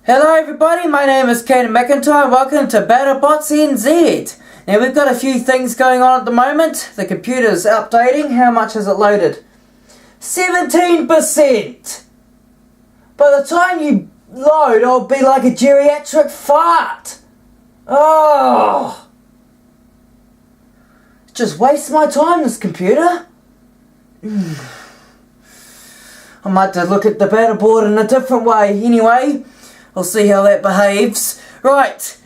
Hello everybody, my name is Caden McIntyre and welcome to Battlebots NZ. Now we've got a few things going on at the moment. The computer's updating. How much has it loaded? 17%! By the time you load, I'll be like a geriatric fart. Oh! Just waste my time, this computer. I might have to look at the battle board in a different way. Anyway, I'll see how that behaves. Right,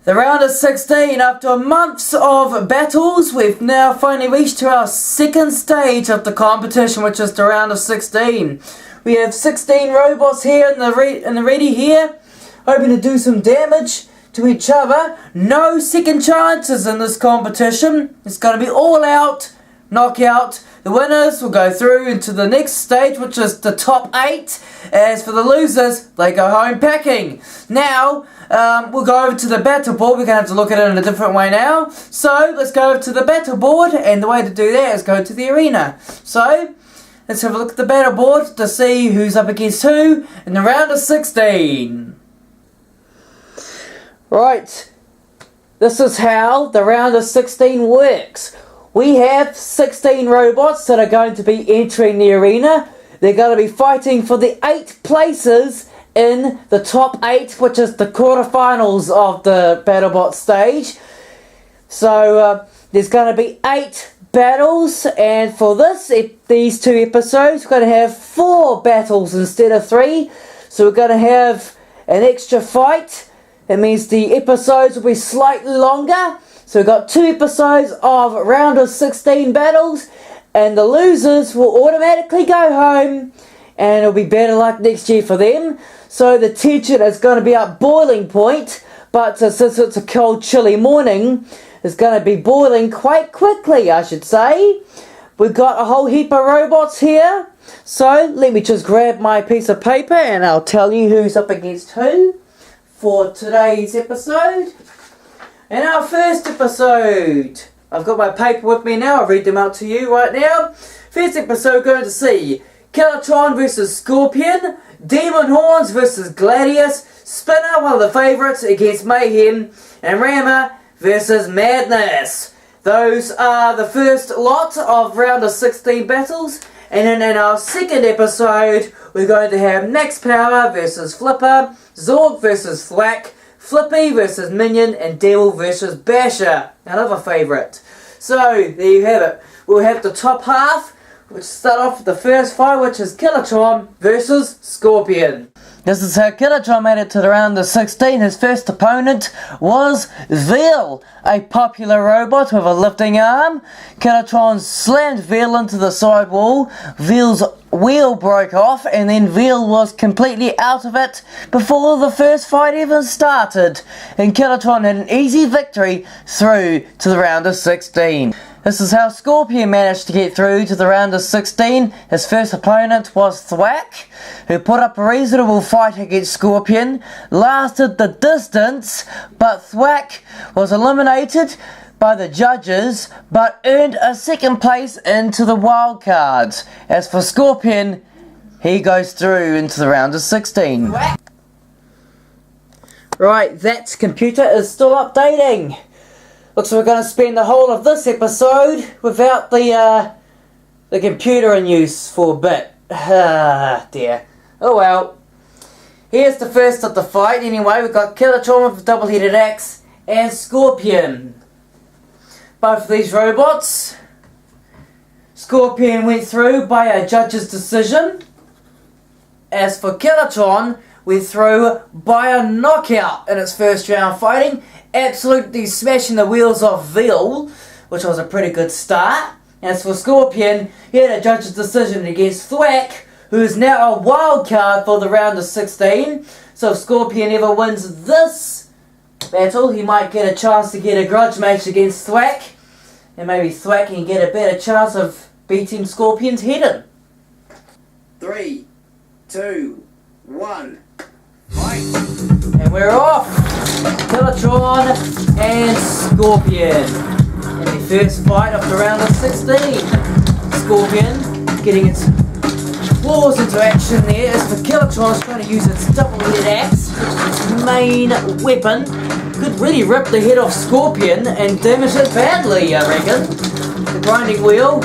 the round of 16. After months of battles, we've now finally reached to our second stage of the competition, which is the round of 16. We have 16 robots here in the ready here, hoping to do some damage to each other. No second chances in this competition. It's going to be all out, knockout. The winners will go through into the next stage, which is the top 8. As for the losers, they go home packing. Now, we'll go over to the battle board. We're going to have to look at it in a different way now. So, let's go over to the battle board, and the way to do that is go to the arena. So, let's have a look at the battle board to see who's up against who in the round of 16. Right, this is how the round of 16 works. We have 16 robots that are going to be entering the arena. They're going to be fighting for the 8 places in the top 8, which is the quarterfinals of the Battlebot stage. So there's going to be 8 battles, and for these 2 episodes, we're going to have 4 battles instead of 3. So we're going to have an extra fight. It means the episodes will be slightly longer. So we've got 2 episodes of round of 16 battles, and the losers will automatically go home, and it'll be better luck next year for them. So the tension is going to be at boiling point, but since it's a cold, chilly morning, it's going to be boiling quite quickly, I should say. We've got a whole heap of robots here, so let me just grab my piece of paper and I'll tell you who's up against who for today's episode. In our first episode, I've got my paper with me now, I'll read them out to you right now. First episode, we're going to see Killatron versus Scorpion, Demon Horns versus Gladius, Spinner, one of the favourites, against Mayhem, and Rammer versus Madness. Those are the first lot of round of 16 battles, and then in our second episode, we're going to have Max Power versus Flipper, Zorg versus Thwack, Flippy versus Minion, and Devil versus Basher, another favourite. So, there you have it. We'll have the top half, which start off with the first fight, which is Killatron versus Scorpion. This is how Killatron made it to the round of 16. His first opponent was Veil, a popular robot with a lifting arm. Killatron slammed Veil into the side wall. Veil's wheel broke off, and then Veil was completely out of it before the first fight even started. And Killatron had an easy victory through to the round of 16. This is how Scorpion managed to get through to the round of 16. His first opponent was Thwack, who put up a reasonable fight against Scorpion, lasted the distance, but Thwack was eliminated by the judges, but earned a second place into the wild cards. As for Scorpion, he goes through into the round of 16. Right, that computer is still updating. Looks like we're going to spend the whole of this episode without the computer in use for a bit. Ah, dear. Oh well. Here's the first of the fight. Anyway, we've got Killatron with a double-headed axe and Scorpion. Both of these robots. Scorpion went through by a judge's decision. As for Killatron, went through by a knockout in its first round fighting, absolutely smashing the wheels off Veil, which was a pretty good start. As for Scorpion, he had a judge's decision against Thwack, who is now a wild card for the round of 16. So if Scorpion ever wins this battle, he might get a chance to get a grudge match against Thwack, and maybe Thwack can get a better chance of beating Scorpion's head in. 3, 2, 1, fight! And we're off! Killatron and Scorpion in the first fight of the round of 16. Scorpion getting its claws into action there as the Kilotron's trying to use its double-headed axe, which is its main weapon. Could really rip the head off Scorpion and damage it badly, I reckon. The grinding wheel.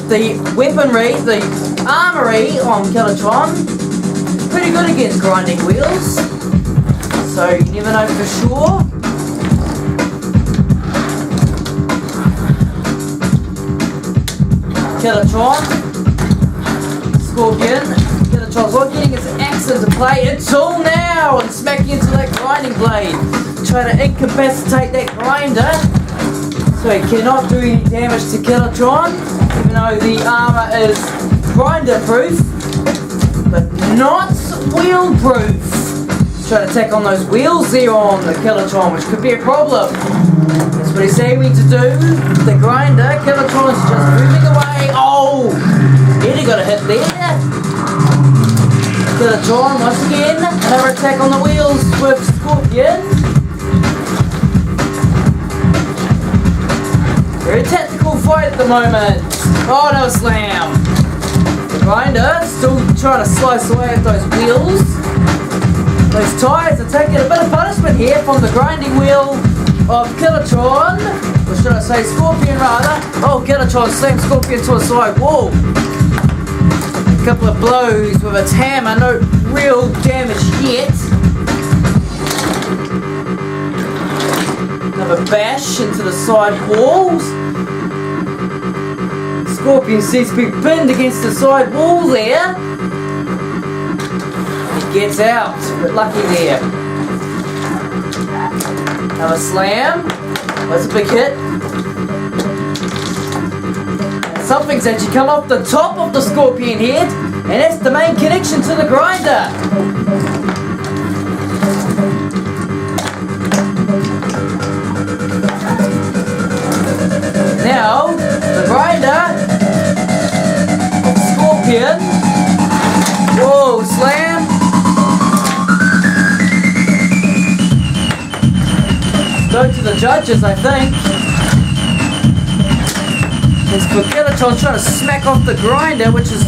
The weaponry, the armory on Kilotron is pretty good against grinding wheels. So you never know for sure. Kilotron, Scorpion, Kilotron's not getting its axe into play until now and smacking into that grinding blade. Trying to incapacitate that grinder so he cannot do any damage to Kilotron, even though the armour is grinder proof, but not wheel proof. Trying to attack on those wheels there on the Kilotron, which could be a problem. That's what he's aiming to do. The grinder, Kilotron's just moving away. Oh! Nearly got a hit there. Kilotron, once again, another attack on the wheels with Scorpion. Very tactical fight at the moment. Oh no, slam! The grinder still trying to slice away at those wheels. Those tyres are taking a bit of punishment here from the grinding wheel of Kilotron, or should I say Scorpion rather. Oh, Kilotron slams Scorpion to a side wall. A couple of blows with its hammer, no real damage yet. Another bash into the side walls. Scorpion seems to be pinned against the side wall there. He gets out, but lucky there. Another slam. That's a big hit. And something's actually come off the top of the Scorpion head, and that's the main connection to the grinder. Now, the grinder of Scorpion. Whoa, slam. Go to the judges, I think. It's for Kilotron trying to smack off the grinder, which is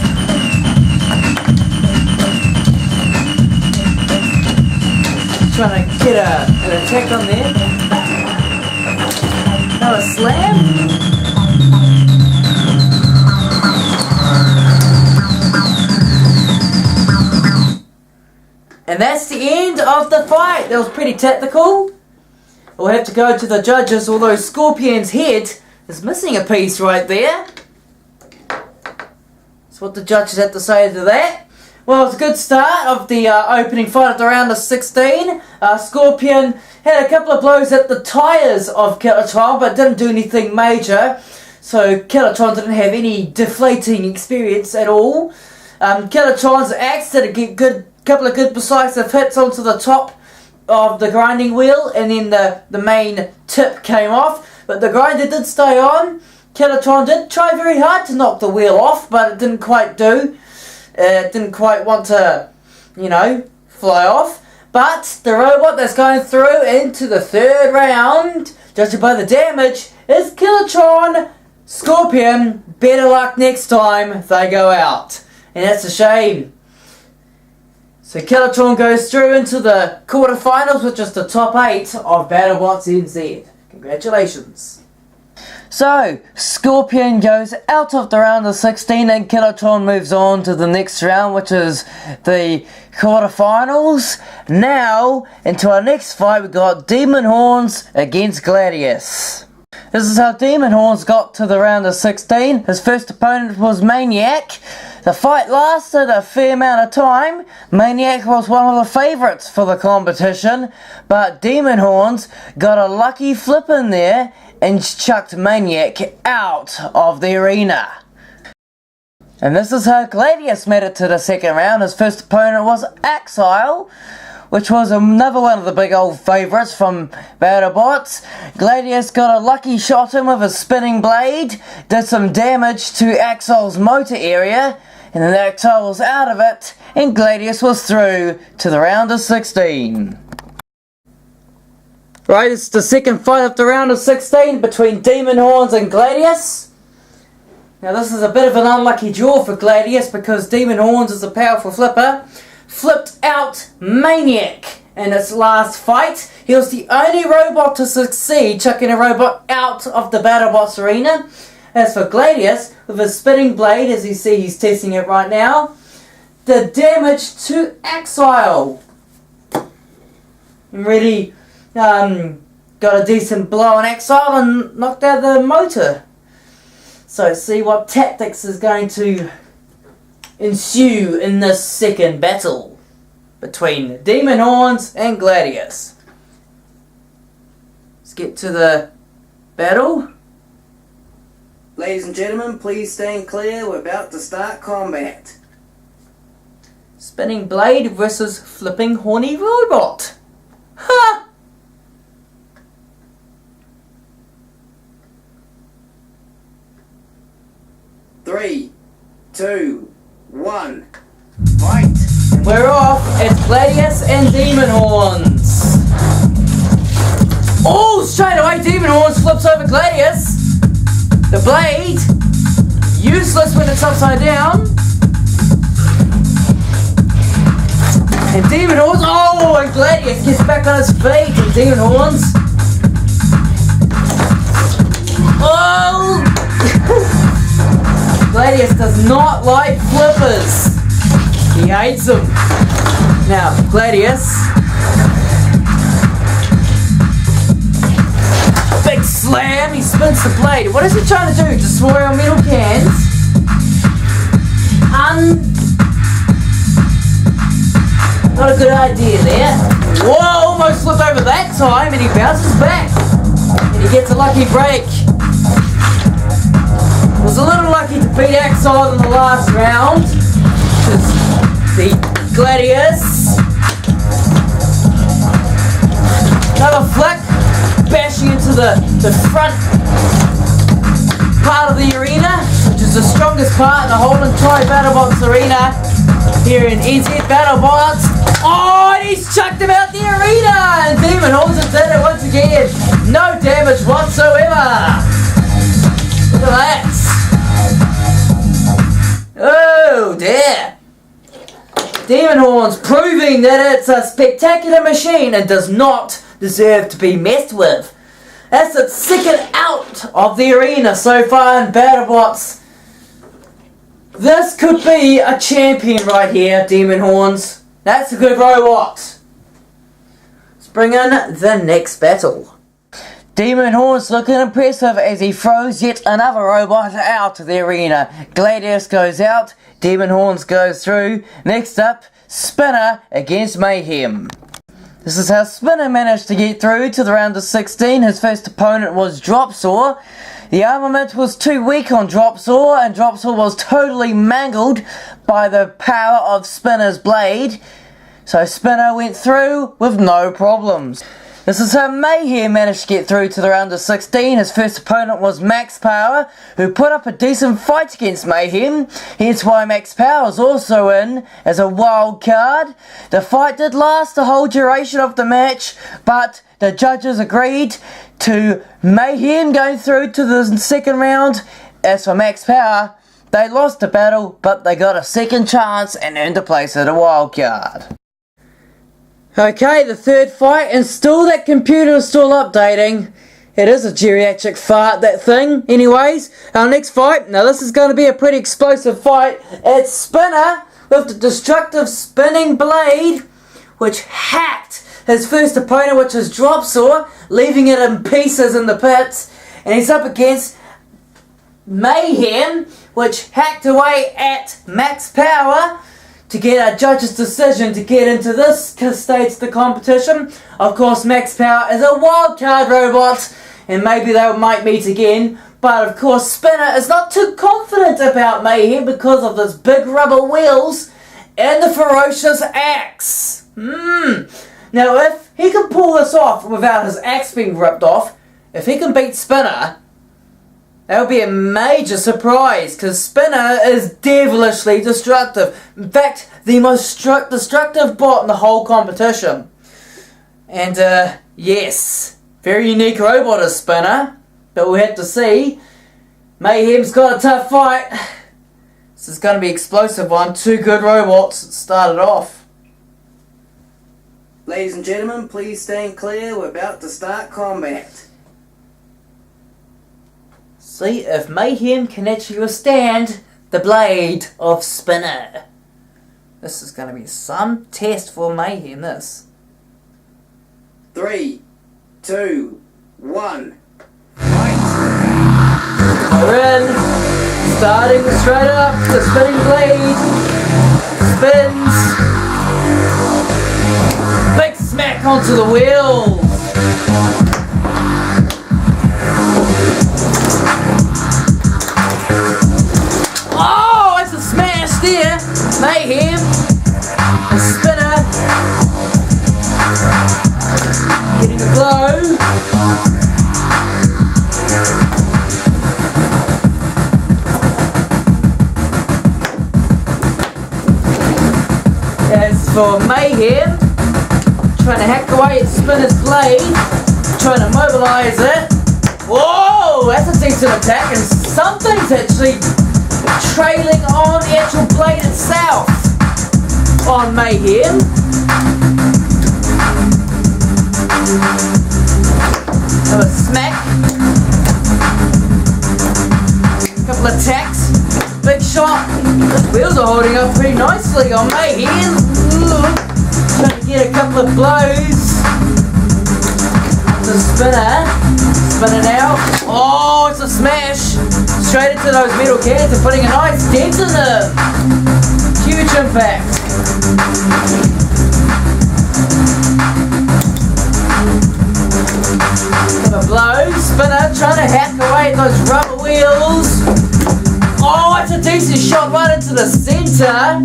trying to get an attack on there. Another slam. And that's the end of the fight. That was pretty tactical. We'll have to go to the judges, although Scorpion's head is missing a piece right there. That's what the judges had to say to that. Well, it's a good start of the opening fight of the round of 16. Scorpion had a couple of blows at the tyres of Kilotron, but didn't do anything major. So Kilotron didn't have any deflating experience at all. Kilotron's axe did a couple of good decisive hits onto the top of the grinding wheel, and then the main tip came off, but the grinder did stay on. Kilotron did try very hard to knock the wheel off, but it didn't quite do. It didn't quite want to, fly off. But the robot that's going through into the third round, judging by the damage, is Kilotron. Scorpion, better luck next time they go out. And that's a shame. So Kilotron goes through into the quarterfinals with just the top 8 of Battlebots NZ. Congratulations. So, Scorpion goes out of the round of 16 and Kilotron moves on to the next round, which is the quarterfinals. Now, into our next fight, we've got Demon Horns against Gladius. This is how Demon Horns got to the round of 16. His first opponent was Maniac. The fight lasted a fair amount of time. Maniac was one of the favourites for the competition, but Demon Horns got a lucky flip in there and chucked Maniac out of the arena. And this is how Gladius made it to the second round. His first opponent was Axile, which was another one of the big old favourites from Battlebots. Gladius got a lucky shot in with his spinning blade, did some damage to Axile's motor area, and then Axile was out of it, and Gladius was through to the round of 16. Right, it's the second fight of the round of 16 between Demon Horns and Gladius. Now this is a bit of an unlucky draw for Gladius because Demon Horns is a powerful flipper. Flipped out Maniac in its last fight. He was the only robot to succeed chucking a robot out of the Battlebots arena. As for Gladius, with his spinning blade, as you see he's testing it right now, the damage to Exile. Really got a decent blow on Exile and knocked out the motor. So see what tactics is going to ensue in this second battle between Demon Horns and Gladius. Let's get to the battle. Ladies and gentlemen, please stand clear. We're about to start combat. Spinning blade versus flipping horny robot. Ha! Three, two, one, fight! We're off. It's Gladius and Demon Horns. Oh, straight away Demon Horns flips over Gladius. The blade, useless when it's upside down. And Demon Horns, oh, and Gladius gets back on his feet. And Demon Horns, oh, Gladius does not like flippers. He hates them. Now, Gladius, big slam, he spins the blade. What is he trying to do? Destroy our metal cans? Not a good idea there. Whoa, almost flipped over that time, and he bounces back. And he gets a lucky break. Was a little lucky to beat Exile in the last round. The Gladius. Another flick, bashing into the front part of the arena, which is the strongest part in the whole entire Battlebots arena here in NZ Battlebots. Oh, and he's chucked him out the arena! And Demon Horns did it once again. No damage whatsoever. Look at that. Oh dear. Demon Horns proving that it's a spectacular machine and does not deserve to be messed with. That's its second out of the arena so far in Battlebots. This could be a champion right here, Demon Horns. That's a good robot. Let's bring in the next battle. Demon Horns looking impressive as he throws yet another robot out of the arena. Gladius goes out, Demon Horns goes through. Next up, Spinner against Mayhem. This is how Spinner managed to get through to the round of 16. His first opponent was Dropsaw. The armament was too weak on Dropsaw, and Dropsaw was totally mangled by the power of Spinner's blade. So Spinner went through with no problems. This is how Mayhem managed to get through to the round of 16. His first opponent was Max Power, who put up a decent fight against Mayhem, hence why Max Power is also in as a wild card. The fight did last the whole duration of the match, but the judges agreed to Mayhem going through to the second round. As for Max Power, they lost the battle, but they got a second chance and earned a place at a wild card. Okay, the third fight, and still that computer is still updating. It is a geriatric fart, that thing. Anyways, our next fight, now this is going to be a pretty explosive fight. It's Spinner with the destructive spinning blade, which hacked his first opponent, which is Dropsaw, leaving it in pieces in the pits. And he's up against Mayhem, which hacked away at Max Power to get a judge's decision to get into this stage of the competition. Of course, Max Power is a wildcard robot, and maybe they might meet again. But of course, Spinner is not too confident about Mayhem because of those big rubber wheels and the ferocious axe. Now, if he can pull this off without his axe being ripped off, if he can beat Spinner, that would be a major surprise, because Spinner is devilishly destructive. In fact, the most destructive bot in the whole competition. And, yes, very unique robot is Spinner, but we'll have to see. Mayhem's got a tough fight. This is going to be an explosive one. Two good robots started off. Ladies and gentlemen, please stand clear. We're about to start combat. See if Mayhem can actually withstand the blade of Spinner. This is going to be some test for Mayhem, this. 3, 2, 1. We're in. Starting straight up. The spinning blade spins. Big smack onto the wheels. Oh, it's a smash there. Mayhem. A spinner. Getting a blow. As for Mayhem, trying to hack away at Spinner's blade, trying to mobilise it. Whoa, that's a decent attack, and something's actually trailing on the actual blade itself on Mayhem. Have a smack. Couple of attacks. Big shot. The wheels are holding up pretty nicely on Mayhem. Trying to get a couple of blows. The Spinner. Spinning out. Oh, it's a smash. Straight into those metal cans and putting a nice dent in them. Huge impact. Have a blow. Spinner trying to hack away at those rubber wheels. Oh, it's a decent shot right into the centre.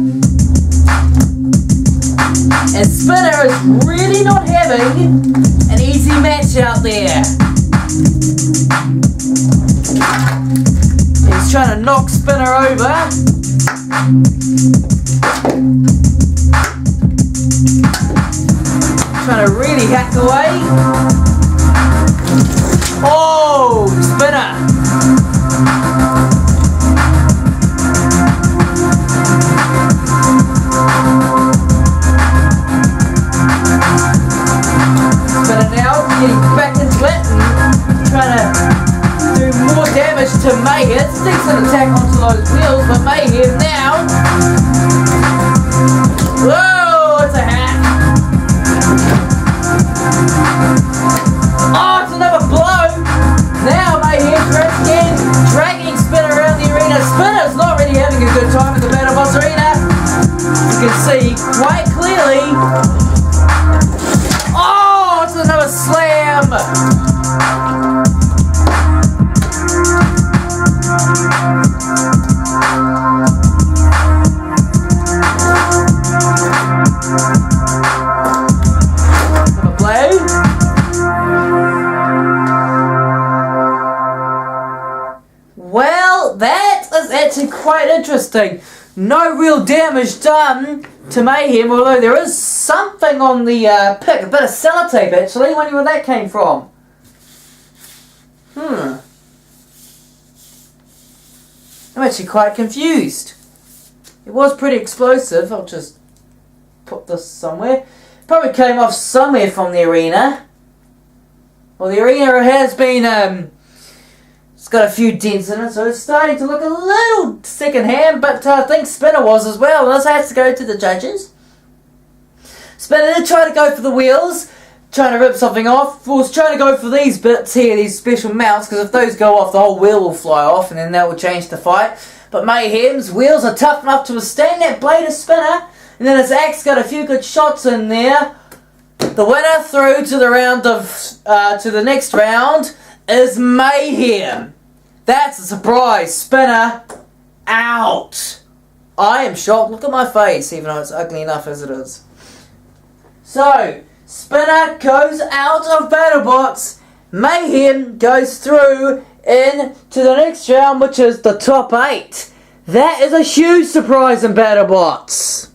And Spinner is really not having an easy match out there. He's trying to knock Spinner over. Trying to really hack away. Oh, Spinner. Getting back into it and trying to do more damage to Mayhem. It's a decent attack onto those wheels, but Mayhem now. Whoa, it's a hack. Oh, it's another blow. Now Mayhem's once again dragging Spinner around the arena. Spinner's not really having a good time in the Battlebots arena. You can see quite clearly. Another slam! Another blow. Well, that is actually quite interesting. No real damage done to Mayhem, although there is something on the pick, a bit of sellotape actually. Wonder where that came from. I'm actually quite confused. It was pretty explosive. I'll just put this somewhere. Probably came off somewhere from the arena. Well, the arena has been it's got a few dents in it, so it's starting to look a little second-hand, but I think Spinner was as well. This has to go to the judges. Spinner did try to go for the wheels, trying to rip something off. Was trying to go for these bits here, these special mounts, because if those go off, the whole wheel will fly off, and then that will change the fight. But Mayhem's wheels are tough enough to withstand that blade of Spinner, and then his axe got a few good shots in there. The winner through to the round of to the next round is Mayhem. That's a surprise. Spinner out. I am shocked. Look at my face, even though it's ugly enough as it is. So, Spinner goes out of Battlebots. Mayhem goes through into the next round, which is the top 8. That is a huge surprise in Battlebots.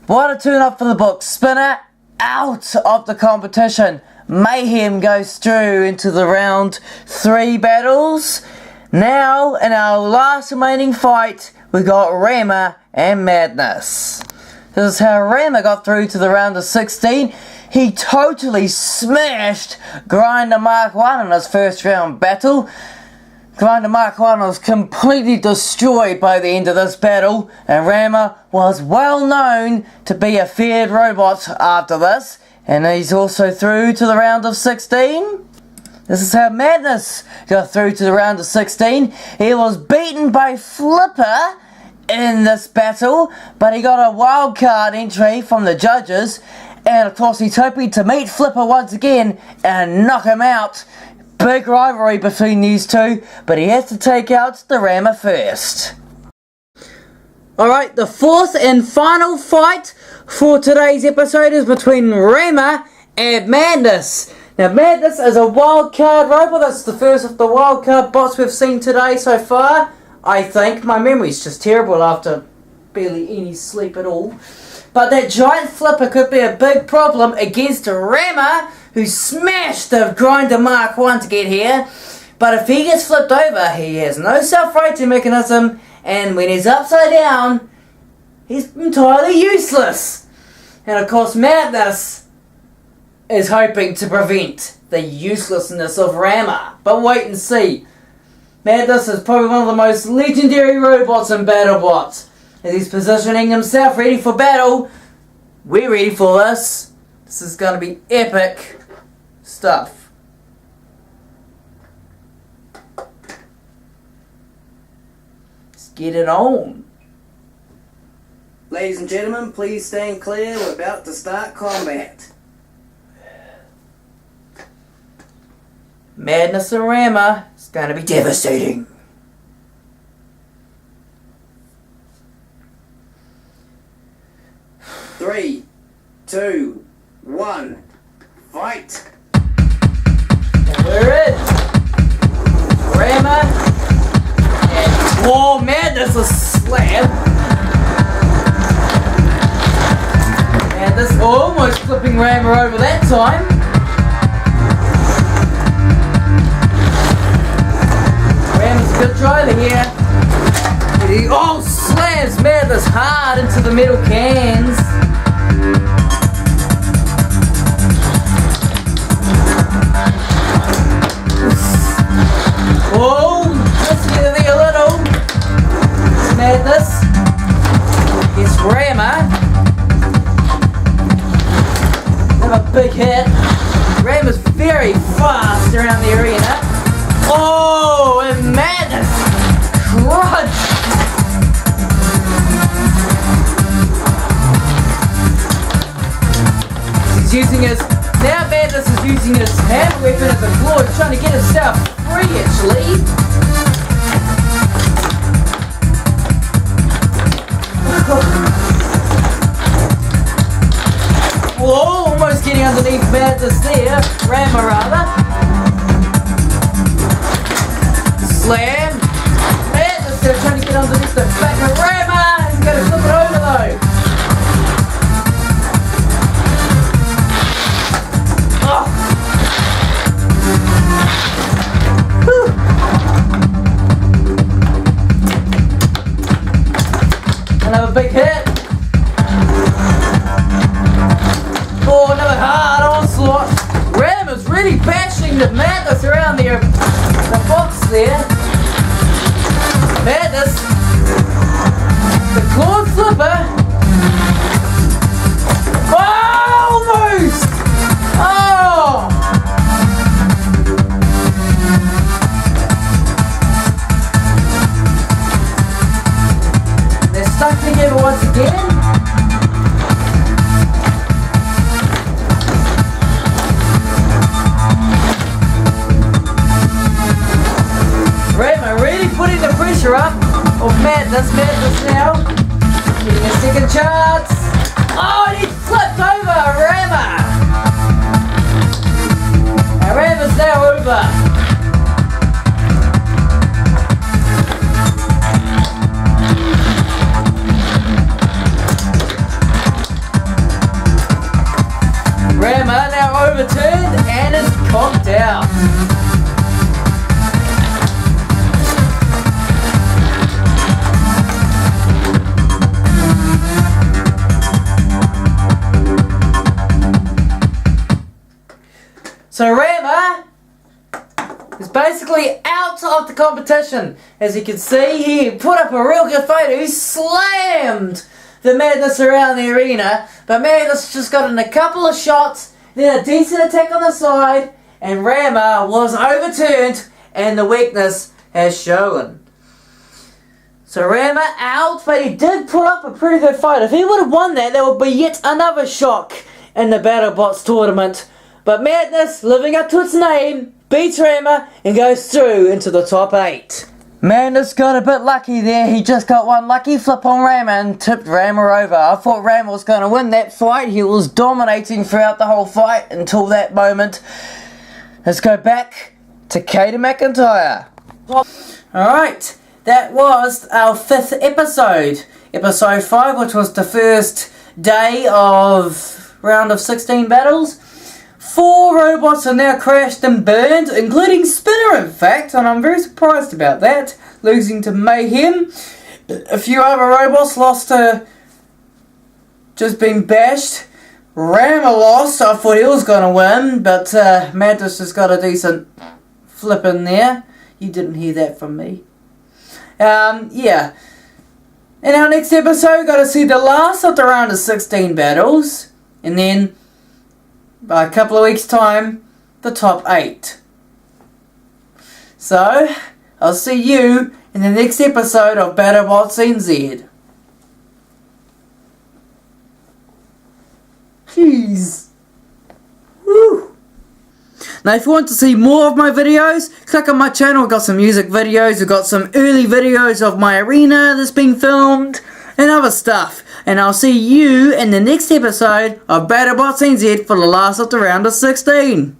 What a turn up for the books. Spinner out of the competition. Mayhem goes through into the round 3 battles. Now, in our last remaining fight, we got Rama and Madness. This is how Rama got through to the round of 16. He totally smashed Grinder Mark 1 in his first round battle. Grinder Mark 1 was completely destroyed by the end of this battle, and Rama was well known to be a feared robot after this, and he's also through to the round of 16. This is how Madness got through to the round of 16. He was beaten by Flipper in this battle, but he got a wildcard entry from the judges, and of course he's hoping to meet Flipper once again and knock him out. Big rivalry between these two, but he has to take out the Rama first. Alright, the fourth and final fight for today's episode is between Rama and Madness. Now, Madness is a wildcard robot. That's the first of the wildcard bots we've seen today so far. I think. My memory's just terrible after barely any sleep at all. But that giant flipper could be a big problem against Rama, who smashed the Grinder Mark 1 to get here. But if he gets flipped over, he has no self-rating mechanism, and when he's upside down, he's entirely useless. And of course, Madness is hoping to prevent the uselessness of Rama. But wait and see. Madness is probably one of the most legendary robots in Battlebots. As he's positioning himself ready for battle, we're ready for this. This is going to be epic stuff. Let's get it on. Ladies and gentlemen, please stand clear. We're about to start combat. Madness and Rama is going to be devastating. Three, two, one, fight! And we're in. Rama and whoa, Madness is slam. Madness almost flipping Rama over that time. Rama's a good driver here. He slams Madness hard into the metal cans. Whoa, let's get in there a little. Madness. It's Rama. Have a big hit. Rama's very fast around the arena. Oh, and Madness. Crunch. He's using his... Now Madness is using his hammer weapon as a claw. He's trying to get himself free, actually. Whoa, almost getting underneath Madness there. Rama, rather. Slam. Madness there trying to get underneath the back of Rama. He's going to flip it over, though. Another big hit. Oh, another hard onslaught. Rama's really bashing the Madness around the box there. Madness. The clawed flipper. Oh, almost. Oh. They're stuck together once again. Rama really putting the pressure up of Madness now. Getting a second chance. Oh, and he flipped over Rama. And Rama's now over. Rama now overturned and is conked out. actually out of the competition. As you can see, he put up a real good fight. He slammed the Madness around the arena, but Madness just got in a couple of shots, then a decent attack on the side, and Rama was overturned, and the weakness has shown. So Rama out, but he did put up a pretty good fight. If he would have won that, there would be yet another shock in the Battlebots tournament. But Madness, living up to its name, beats Rama and goes through into the top 8. Madness got a bit lucky there. He just got one lucky flip on Rama and tipped Rama over. I thought Rama was going to win that fight. He was dominating throughout the whole fight until that moment. Let's go back to Katie McIntyre. Alright, that was our 5th episode. Episode 5, which was the first day of round of 16 battles. 4 robots are now crashed and burned, including Spinner in fact, and I'm very surprised about that, losing to Mayhem. A few other robots lost to just being bashed. Rama lost, I thought he was going to win, but Madness has got a decent flip in there. You didn't hear that from me. Yeah. In our next episode, we've got to see the last of the round of 16 battles, and then by a couple of weeks' time, the top 8. So, I'll see you in the next episode of Battlebots NZ. Jeez. Woo. Now if you want to see more of my videos, click on my channel. I've got some music videos, I've got some early videos of my arena that's been filmed, and other stuff. And I'll see you in the next episode of Battlebots NZ for the last of the round of 16.